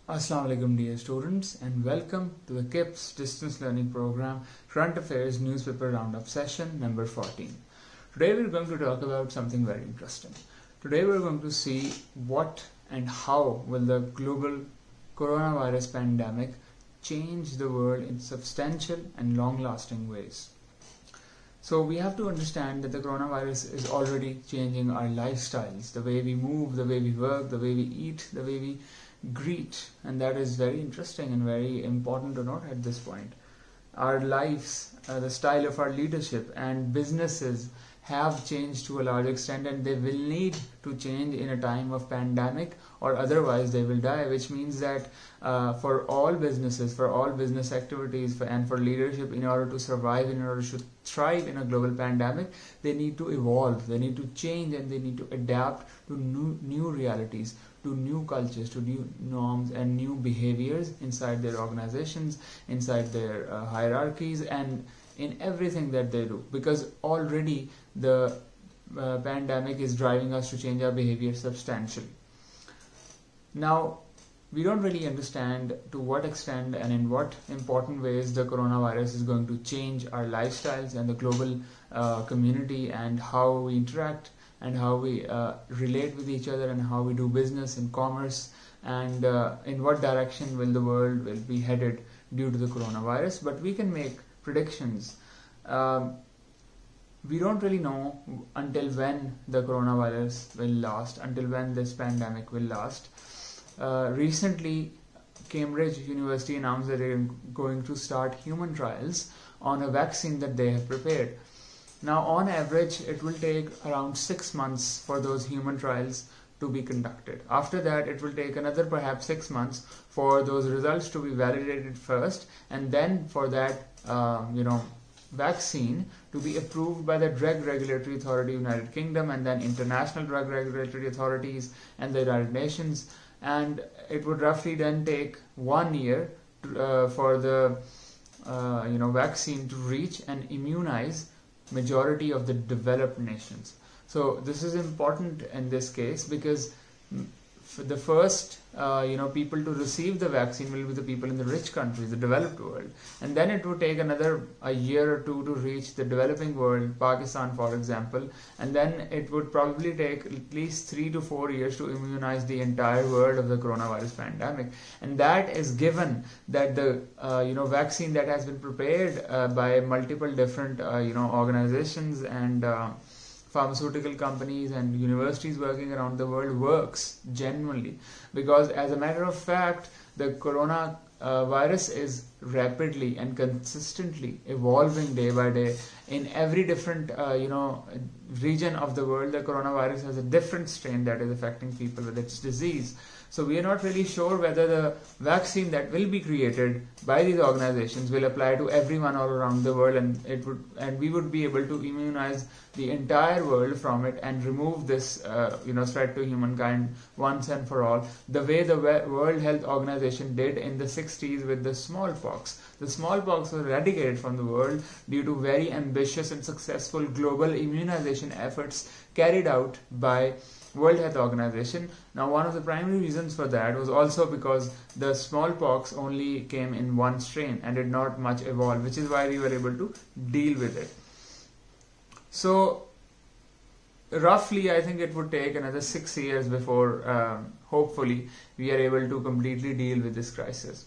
Assalamu alaikum dear students, and welcome to the KIPS Distance Learning Program Current Affairs Newspaper Roundup session number 14. Today we're going to talk about something very interesting. Today we're going to see what and how will the global coronavirus pandemic change the world in substantial and long-lasting ways. So we have to understand that the coronavirus is already changing our lifestyles, the way we move, the way we work, the way we eat, the way we greet, and that is very interesting and very important to note at this point. Our lives, the style of our leadership and businesses have changed to a large extent, and they will need to change in a time of pandemic, or otherwise they will die, which means that for all businesses, for all business activities, and for leadership, in order to survive, in order to thrive in a global pandemic, they need to evolve, they need to change, and they need to adapt to new realities, to new cultures, to new norms and new behaviors inside their organizations, inside their hierarchies, and in everything that they do, because already the pandemic is driving us to change our behavior substantially. Now, we don't really understand to what extent and in what important ways the coronavirus is going to change our lifestyles and the global community, and how we interact and how we relate with each other, and how we do business and commerce, and in what direction will the world will be headed due to the coronavirus. But we can make predictions. We don't really know until when the coronavirus will last, until when this pandemic will last. Recently, Cambridge University announced that they're going to start human trials on a vaccine that they have prepared. Now, on average, it will take around 6 months for those human trials to be conducted. After that, it will take another perhaps 6 months for those results to be validated first, and then for that vaccine to be approved by the Drug Regulatory Authority of the United Kingdom, and then international drug regulatory authorities and the United Nations. And it would roughly then take 1 year for the vaccine to reach and immunize majority of the developed nations. So this is important in this case, because the first people to receive the vaccine will be the people in the rich countries, the developed world, and then it would take a year or two to reach the developing world, Pakistan for example, and then it would probably take at least 3 to 4 years to immunize the entire world of the coronavirus pandemic. And that is given that the vaccine that has been prepared by multiple different organizations and pharmaceutical companies and universities working around the world works genuinely, because as a matter of fact, the coronavirus is rapidly and consistently evolving day by day. In every different region of the world, the coronavirus has a different strain that is affecting people with its disease. So we are not really sure whether the vaccine that will be created by these organizations will apply to everyone all around the world, and we would be able to immunize the entire world from it and remove this threat to humankind once and for all, the way the World Health Organization did in the 60s with the smallpox. The smallpox was eradicated from the world due to very ambitious and successful global immunization efforts carried out by World Health Organization. Now, one of the primary reasons for that was also because the smallpox only came in one strain and did not much evolve, which is why we were able to deal with it. So, roughly, I think it would take another 6 years before, hopefully, we are able to completely deal with this crisis.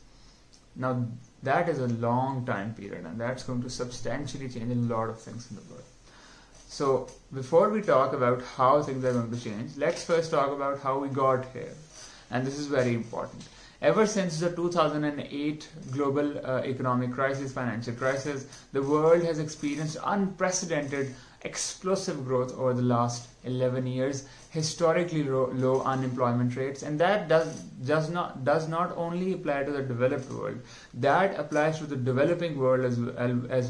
Now, that is a long time period, and that's going to substantially change a lot of things in the world. So, before we talk about how things are going to change, let's first talk about how we got here. And this is very important. Ever since the 2008 global economic crisis, financial crisis, the world has experienced unprecedented explosive growth over the last 11 years, historically low unemployment rates, and that does not only apply to the developed world, that applies to the developing world as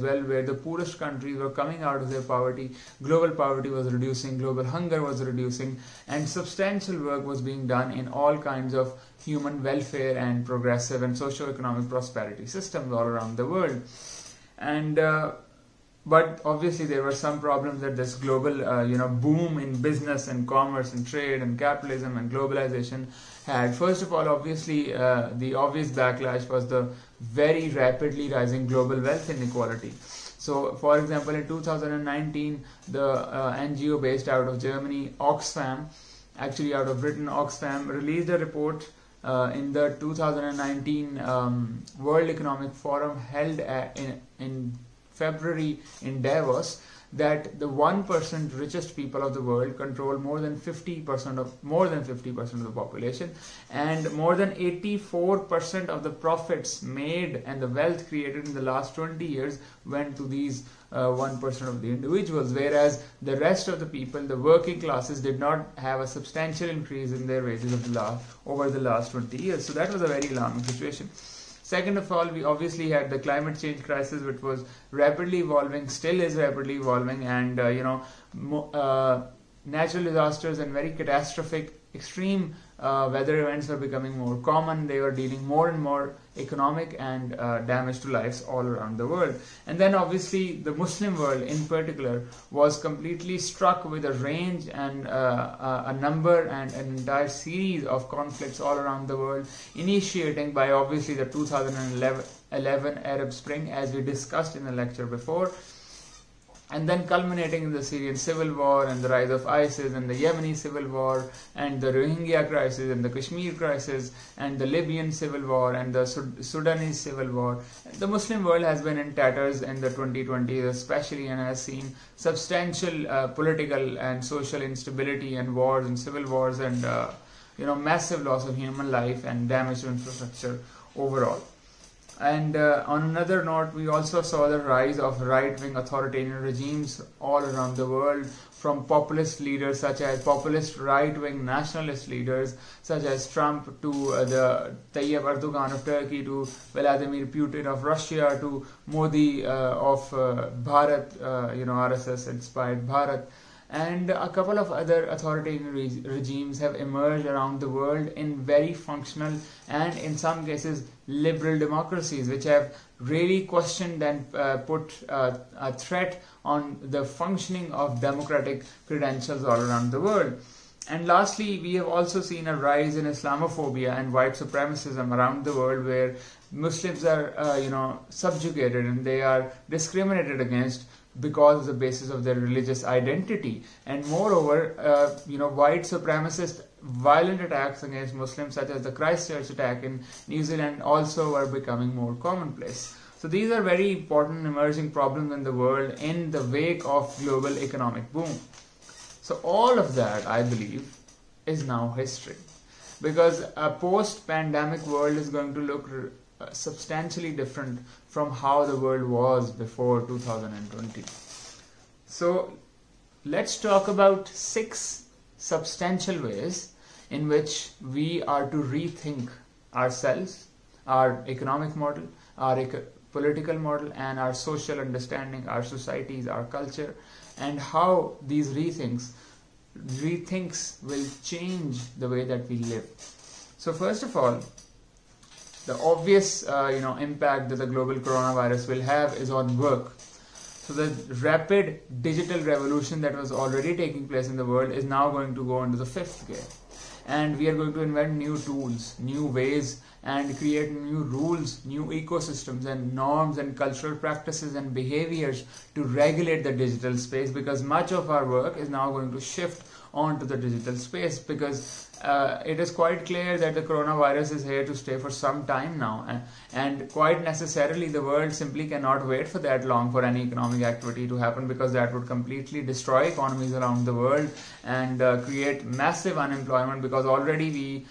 well, where the poorest countries were coming out of their poverty, global poverty was reducing, global hunger was reducing, and substantial work was being done in all kinds of human welfare and progressive and socio-economic prosperity systems all around the world. And But obviously there were some problems that this global boom in business and commerce and trade and capitalism and globalization had. First of all, obviously the obvious backlash was the very rapidly rising global wealth inequality. So for example, in 2019 the NGO based out of Germany, Oxfam, actually out of Britain, Oxfam, released a report in the 2019 World Economic Forum held in February in Davos, that the 1% richest people of the world control more than 50% of the population, and more than 84% of the profits made and the wealth created in the last 20 years went to these 1% of the individuals, whereas the rest of the people, the working classes, did not have a substantial increase in their wages over the last 20 years. So that was a very alarming situation. Second of all, we obviously had the climate change crisis, which was rapidly evolving, still is rapidly evolving, and natural disasters and very catastrophic, extreme weather events were becoming more common. They were dealing more and more economic and damage to lives all around the world. And then obviously the Muslim world in particular was completely struck with a range and a number and an entire series of conflicts all around the world, initiating by obviously the 2011 Arab Spring, as we discussed in the lecture before, and then culminating in the Syrian civil war and the rise of ISIS and the Yemeni civil war and the Rohingya crisis and the Kashmir crisis and the Libyan civil war and the Sudanese civil war. The Muslim world has been in tatters in the 2020s especially, and has seen substantial political and social instability and wars and civil wars and massive loss of human life and damage to infrastructure overall. And on another note, we also saw the rise of right-wing authoritarian regimes all around the world, from populist leaders such as populist right-wing nationalist leaders such as Trump to the Tayyip Erdogan of Turkey, to Vladimir Putin of Russia, to Modi of Bharat, RSS-inspired Bharat. And a couple of other authoritarian regimes have emerged around the world in very functional and in some cases liberal democracies, which have really questioned and put a threat on the functioning of democratic credentials all around the world. And lastly, we have also seen a rise in Islamophobia and white supremacism around the world, where Muslims are subjugated and they are discriminated against because of the basis of their religious identity. And moreover, white supremacist violent attacks against Muslims, such as the Christchurch attack in New Zealand, also are becoming more commonplace. So these are very important emerging problems in the world in the wake of global economic boom. So all of that, I believe, is now history, because a post-pandemic world is going to look substantially different from how the world was before 2020. So let's talk about 6 substantial ways in which we are to rethink ourselves, our economic model, our political model, and our social understanding, our societies, our culture, and how these rethinks will change the way that we live. So first of all, the obvious impact that the global coronavirus will have is on work. So the rapid digital revolution that was already taking place in the world is now going to go into the 5th gear. And we are going to invent new tools, new ways, and create new rules, new ecosystems and norms and cultural practices and behaviors to regulate the digital space, because much of our work is now going to shift onto the digital space, because it is quite clear that the coronavirus is here to stay for some time now, and quite necessarily the world simply cannot wait for that long for any economic activity to happen, because that would completely destroy economies around the world and create massive unemployment, because already we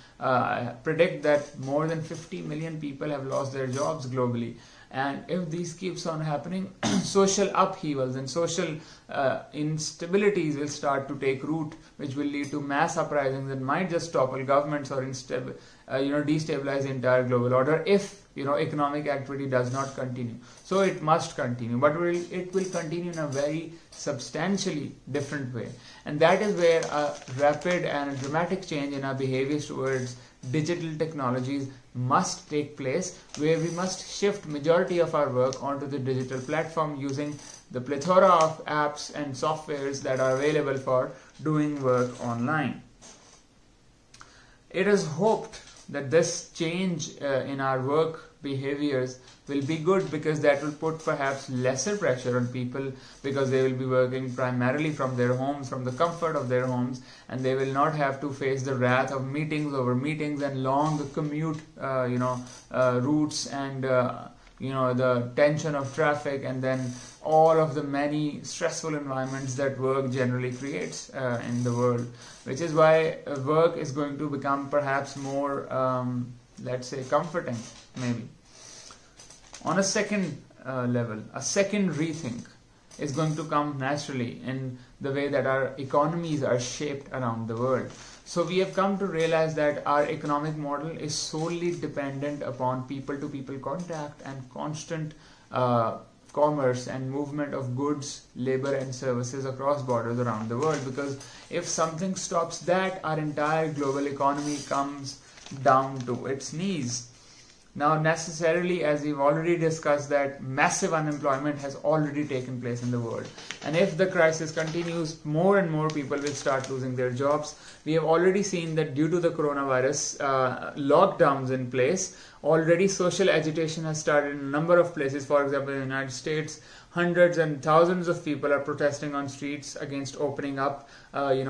predict that more than 50 million people have lost their jobs globally. And if this keeps on happening, social upheavals and social instabilities will start to take root, which will lead to mass uprisings that might just topple governments or destabilize the entire global order if economic activity does not continue. So it must continue, but it will continue in a very substantially different way. And that is where a rapid and a dramatic change in our behaviors towards digital technologies must take place, where we must shift majority of our work onto the digital platform using the plethora of apps and softwares that are available for doing work online. It is hoped that this change in our work behaviors will be good, because that will put perhaps lesser pressure on people, because they will be working primarily from their homes, from the comfort of their homes, and they will not have to face the wrath of meetings over meetings and long commute routes, and the tension of traffic, and then all of the many stressful environments that work generally creates in the world, which is why work is going to become perhaps more let's say comforting, maybe. On a second level, a second rethink is going to come naturally in the way that our economies are shaped around the world. So we have come to realize that our economic model is solely dependent upon people-to-people contact and constant commerce and movement of goods, labor and services across borders around the world, because if something stops that, our entire global economy comes down to its knees. Now, necessarily, as we've already discussed, that massive unemployment has already taken place in the world. And if the crisis continues, more and more people will start losing their jobs. We have already seen that due to the coronavirus lockdowns in place, already social agitation has started in a number of places. For example, in the United States, hundreds and thousands of people are protesting on streets against opening up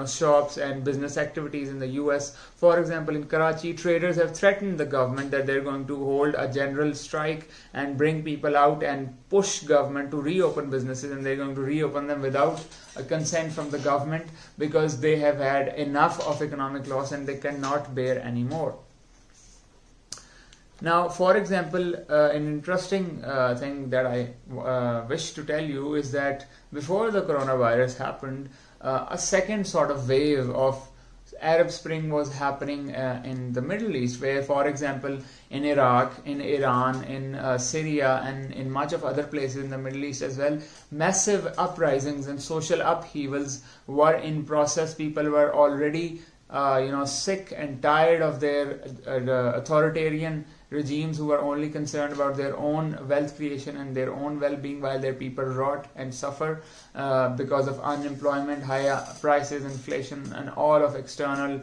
shops and business activities in the US. For example, in Karachi, traders have threatened the government that they're going to hold a general strike and bring people out and push government to reopen businesses, and they're going to reopen them without a consent from the government, because they have had enough of economic loss and they cannot bear anymore. Now, for example, an interesting thing that I wish to tell you is that before the coronavirus happened, a second sort of wave of Arab Spring was happening in the Middle East, where, for example, in Iraq, in Iran, in Syria, and in much of other places in the Middle East as well, massive uprisings and social upheavals were in process. People were already sick and tired of their authoritarian regimes who were only concerned about their own wealth creation and their own well-being, while their people rot and suffer because of unemployment, high prices, inflation, and all of external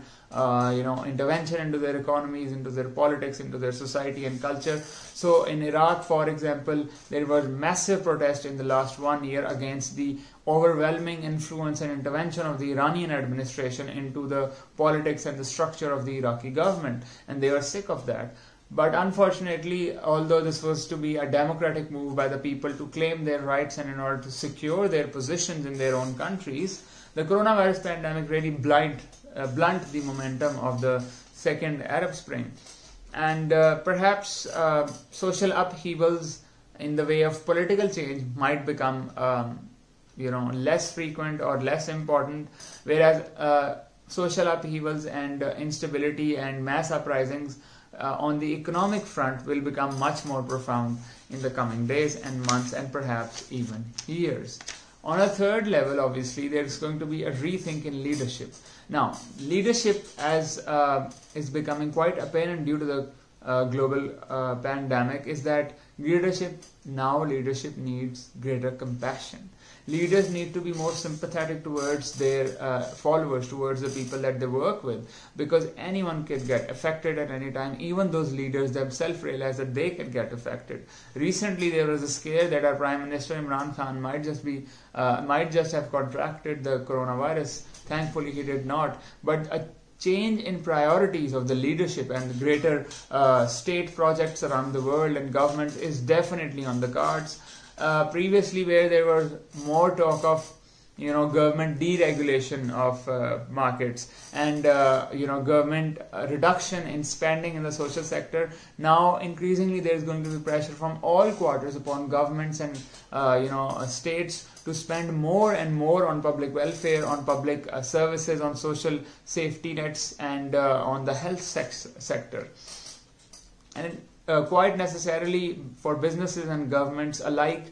intervention into their economies, into their politics, into their society and culture. So in Iraq, for example, there was massive protest in the last 1 year against the overwhelming influence and intervention of the Iranian administration into the politics and the structure of the Iraqi government, and they were sick of that. But unfortunately, although this was to be a democratic move by the people to claim their rights and in order to secure their positions in their own countries, the coronavirus pandemic really blunt the momentum of the second Arab Spring. And perhaps social upheavals in the way of political change might become less frequent or less important, whereas social upheavals and instability and mass uprisings on the economic front will become much more profound in the coming days and months and perhaps even years. On a third level, obviously, there's going to be a rethink in leadership. Now, leadership as is becoming quite apparent due to the global pandemic is that leadership needs greater compassion. Leaders need to be more sympathetic towards their followers, towards the people that they work with, because anyone can get affected at any time. Even those leaders themselves realize that they can get affected. Recently, there was a scare that our Prime Minister Imran Khan might just have contracted the coronavirus. Thankfully, he did not. But a change in priorities of the leadership and greater state projects around the world and governments is definitely on the cards. Previously, where there was more talk of government deregulation of markets and government reduction in spending in the social sector, now increasingly there is going to be pressure from all quarters upon governments and states to spend more and more on public welfare, on public services, on social safety nets, and on the health sector. And quite necessarily for businesses and governments alike,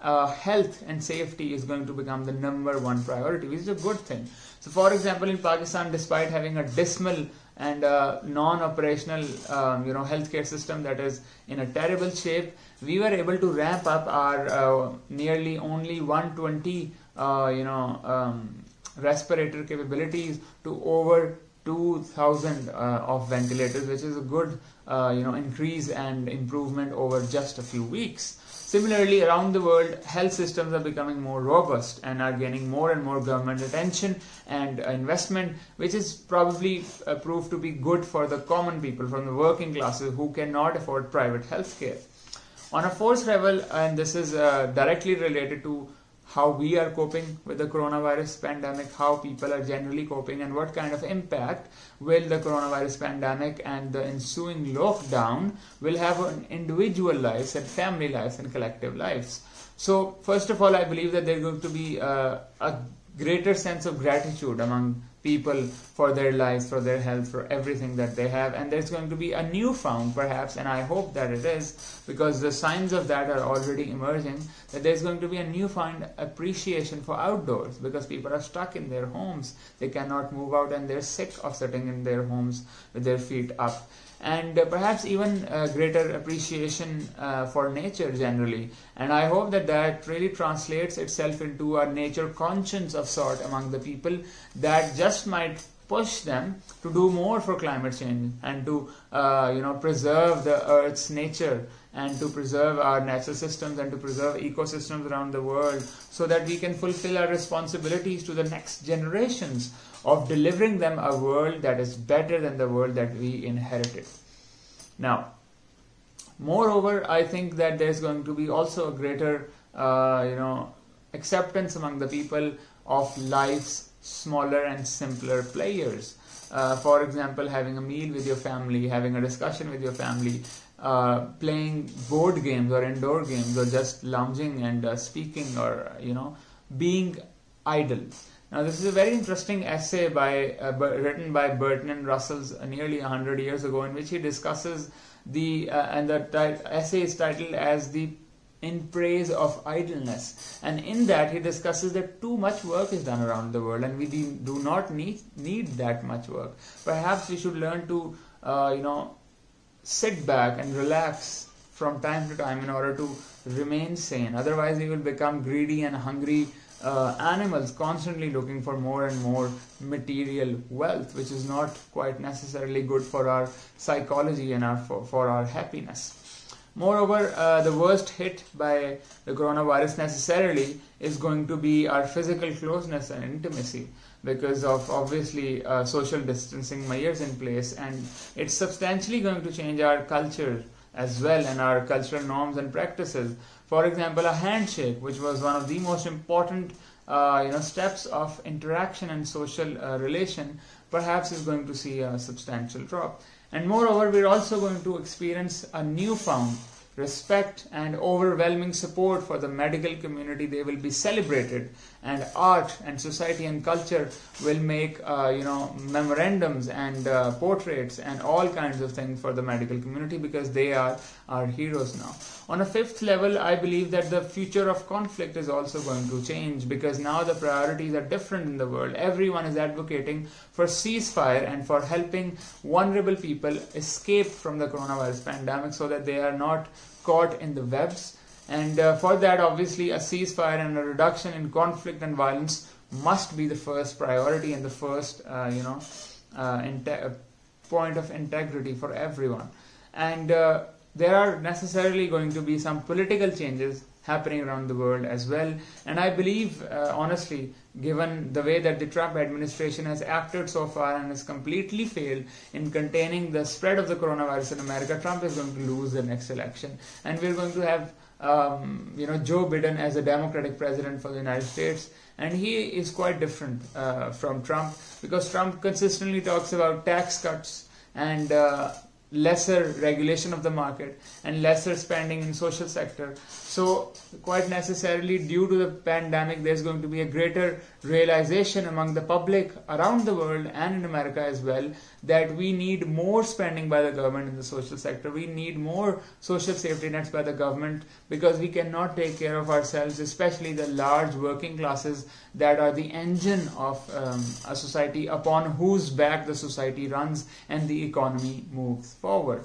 health and safety is going to become the number one priority, which is a good thing. So, for example, in Pakistan, despite having a dismal and a non-operational healthcare system that is in a terrible shape, we were able to ramp up our nearly only 120 respirator capabilities to over 2,000 of ventilators, which is a good increase and improvement over just a few weeks. Similarly, around the world, health systems are becoming more robust and are gaining more and more government attention and investment, which is probably proved to be good for the common people from the working classes who cannot afford private health care. On a fourth level, and this is directly related to how we are coping with the coronavirus pandemic, how people are generally coping, and what kind of impact will the coronavirus pandemic and the ensuing lockdown will have on individual lives and family lives and collective lives. So first of all, I believe that there's going to be a greater sense of gratitude among people for their lives, for their health, for everything that they have, and there's going to be a newfound, perhaps, and I hope that it is, because the signs of that are already emerging, that there's going to be a newfound appreciation for outdoors, because people are stuck in their homes, they cannot move out, and they're sick of sitting in their homes with their feet up. And perhaps even greater appreciation for nature generally. And I hope that that really translates itself into a nature conscience of sort among the people that just might push them to do more for climate change and to preserve the Earth's nature and to preserve our natural systems and to preserve ecosystems around the world, so that we can fulfill our responsibilities to the next generations of delivering them a world that is better than the world that we inherited. Now, moreover, I think that there's going to be also a greater acceptance among the people of life's smaller and simpler players. For example, having a meal with your family, having a discussion with your family, playing board games or indoor games, or just lounging and speaking, or being idle. Now, this is a very interesting essay written by Bertrand Russell nearly 100 years ago, in which he discusses and the essay is titled as In Praise of Idleness. And in that, he discusses that too much work is done around the world, and we do not need that much work. Perhaps we should learn to, sit back and relax from time to time in order to remain sane. Otherwise, we will become greedy and hungry animals, constantly looking for more and more material wealth, which is not quite necessarily good for our psychology and for our happiness. Moreover, the worst hit by the coronavirus necessarily is going to be our physical closeness and intimacy, because of obviously social distancing measures in place, and it's substantially going to change our culture as well and our cultural norms and practices. For example, a handshake, which was one of the most important steps of interaction and social relation, perhaps is going to see a substantial drop. And moreover, we're also going to experience a newfound respect and overwhelming support for the medical community. They will be celebrated, and art and society and culture will make memorandums and portraits and all kinds of things for the medical community, because they are our heroes now. On a fifth level, I believe that the future of conflict is also going to change, because now the priorities are different in the world. Everyone is advocating for ceasefire and for helping vulnerable people escape from the coronavirus pandemic so that they are not caught in the webs. And for that, obviously, a ceasefire and a reduction in conflict and violence must be the first priority and the first point of integrity for everyone. And there are necessarily going to be some political changes happening around the world as well. And I believe, honestly, given the way that the Trump administration has acted so far and has completely failed in containing the spread of the coronavirus in America, Trump is going to lose the next election. And we're going to have Joe Biden as a Democratic president for the United States. And he is quite different from Trump, because Trump consistently talks about tax cuts and lesser regulation of the market and lesser spending in social sector. So quite necessarily, due to the pandemic, there's going to be a greater realization among the public around the world and in America as well, that we need more spending by the government in the social sector. We need more social safety nets by the government, because we cannot take care of ourselves, especially the large working classes that are the engine of a society, upon whose back the society runs and the economy moves forward.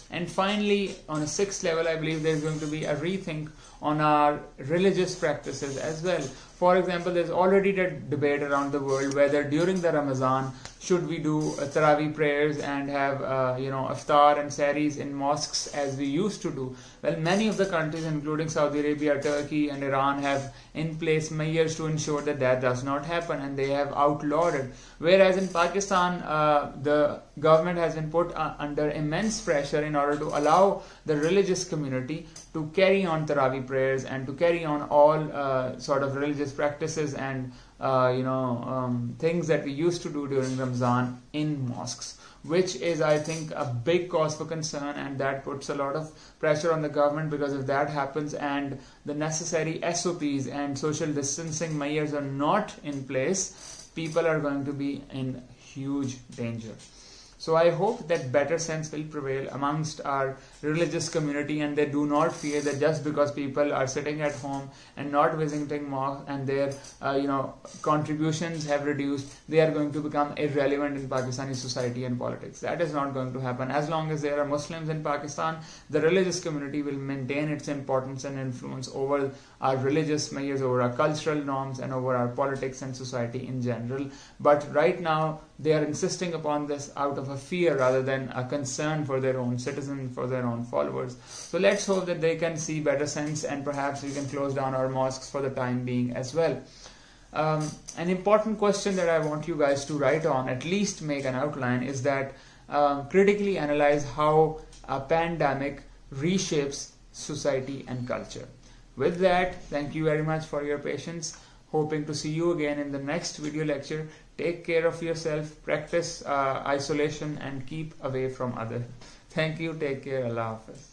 And finally, on a sixth level, I believe there's going to be a rethink on our religious practices as well. For example, there's already a debate around the world whether during the Ramadan should we do Taraweeh prayers and have iftar and saris in mosques as we used to do. Well, many of the countries, including Saudi Arabia, Turkey and Iran, have in place measures to ensure that that does not happen, and they have outlawed it. Whereas in Pakistan, the government has been put under immense pressure in order to allow the religious community to carry on Taraweeh prayers and to carry on all sort of religious practices and things that we used to do during Ramzan in mosques, which is, I think, a big cause for concern, and that puts a lot of pressure on the government, because if that happens and the necessary SOPs and social distancing measures are not in place, people are going to be in huge danger. So I hope that better sense will prevail amongst our religious community, and they do not fear that just because people are sitting at home and not visiting mosque and their contributions have reduced, they are going to become irrelevant in Pakistani society and politics. That is not going to happen. As long as there are Muslims in Pakistan, the religious community will maintain its importance and influence over our religious measures, over our cultural norms, and over our politics and society in general. But right now, they are insisting upon this out of a fear rather than a concern for their own citizens, for their own followers. So let's hope that they can see better sense, and perhaps we can close down our mosques for the time being as well. An important question that I want you guys to write on, at least make an outline, is that critically analyze how a pandemic reshapes society and culture. With that, thank you very much for your patience. Hoping to see you again in the next video lecture. Take care of yourself, practice isolation, and keep away from others. Thank you, take care, Allah Hafiz.